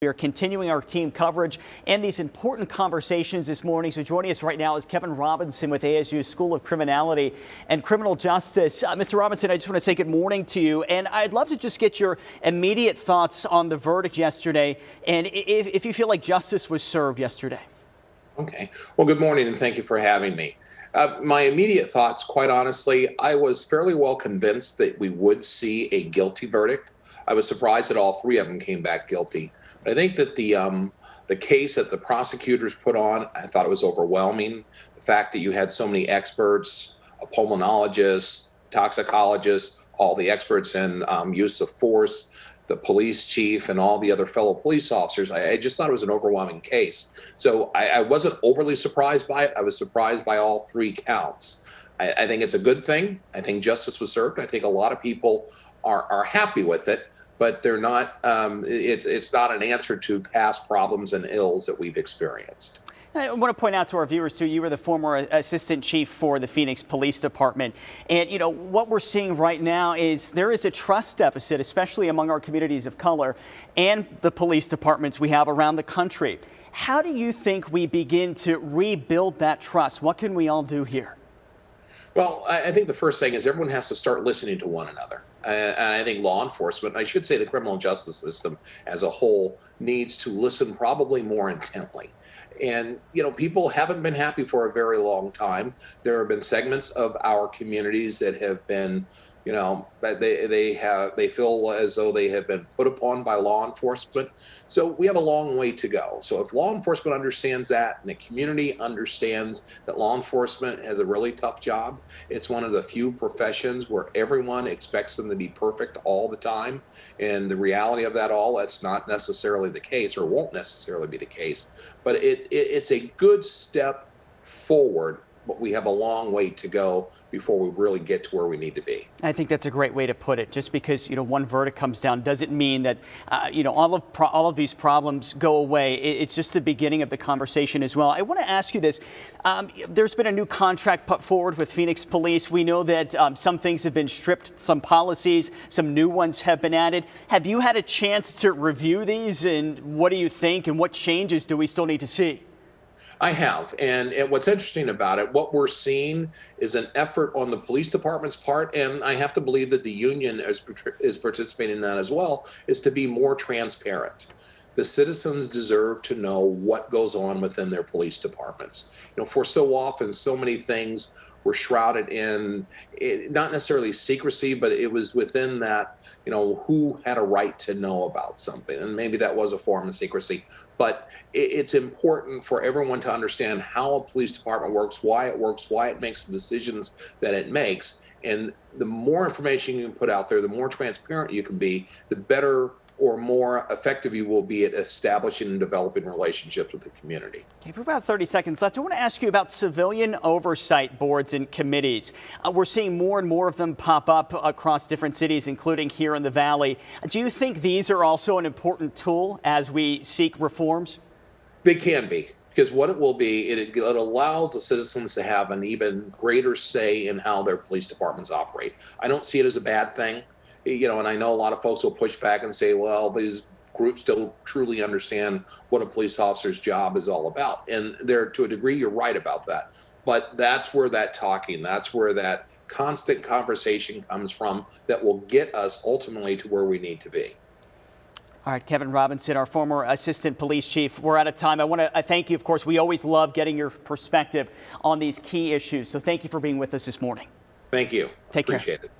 We are continuing our team coverage and these important conversations this morning. So joining us right now is Kevin Robinson with ASU School of Criminality and Criminal Justice. Mr. Robinson, I just want to say good morning to you. And I'd love to just get your immediate thoughts on the verdict yesterday and if you feel like justice was served yesterday. Okay. Well, good morning and thank you for having me. My immediate thoughts, quite honestly, I was fairly well convinced that we would see a guilty verdict. I was surprised that all three of them came back guilty. But I think that the case that the prosecutors put on, I thought it was overwhelming. The fact that you had so many experts, a pulmonologist, toxicologist, all the experts in use of force, the police chief, and all the other fellow police officers, I just thought it was an overwhelming case. So I wasn't overly surprised by it. I was surprised by all three counts. I think it's a good thing. I think justice was served. I think a lot of people are happy with it, but they're not. It's not an answer to past problems and ills that we've experienced. I want to point out to our viewers, too, you were the former assistant chief for the Phoenix Police Department. And, what we're seeing right now is there is a trust deficit, especially among our communities of color and the police departments we have around the country. How do you think we begin to rebuild that trust? What can we all do here? Well, I think the first thing is everyone has to start listening to one another. And I think law enforcement, I should say the criminal justice system as a whole, needs to listen probably more intently. And, people haven't been happy for a very long time. There have been segments of our communities that have been, they feel as though they have been put upon by law enforcement. So we have a long way to go. So if law enforcement understands that and the community understands that law enforcement has a really tough job, it's one of the few professions where everyone expects them to be perfect all the time. And the reality of that all, that's not necessarily the case or won't necessarily be the case. But it's a good step forward. But we have a long way to go before we really get to where we need to be. I think that's a great way to put it. Just because one verdict comes down doesn't mean that all of these problems go away. It's just the beginning of the conversation as well. I want to ask you this: there's been a new contract put forward with Phoenix Police. We know that some things have been stripped, some policies, some new ones have been added. Have you had a chance to review these, and what do you think, and what changes do we still need to see? I have. And what's interesting about it, what we're seeing is an effort on the police department's part, and I have to believe that the union is participating in that as well, is to be more transparent. The citizens deserve to know what goes on within their police departments. For so often, so many things were shrouded in not necessarily secrecy, but it was within that, who had a right to know about something. And maybe that was a form of secrecy. But it's important for everyone to understand how a police department works, why it makes the decisions that it makes. And the more information you can put out there, the more transparent you can be, the better or more effective you will be at establishing and developing relationships with the community. Okay, for about 30 seconds left, I want to ask you about civilian oversight boards and committees. We're seeing more and more of them pop up across different cities, including here in the Valley. Do you think these are also an important tool as we seek reforms? They can be. Because what it will be, it allows the citizens to have an even greater say in how their police departments operate. I don't see it as a bad thing. And I know a lot of folks will push back and say, well, these groups don't truly understand what a police officer's job is all about. And to a degree, you're right about that. But that's where that's where that constant conversation comes from that will get us ultimately to where we need to be. All right, Kevin Robinson, our former assistant police chief. We're out of time. I want to thank you. Of course, we always love getting your perspective on these key issues. So thank you for being with us this morning. Thank you. Take care. Appreciate it.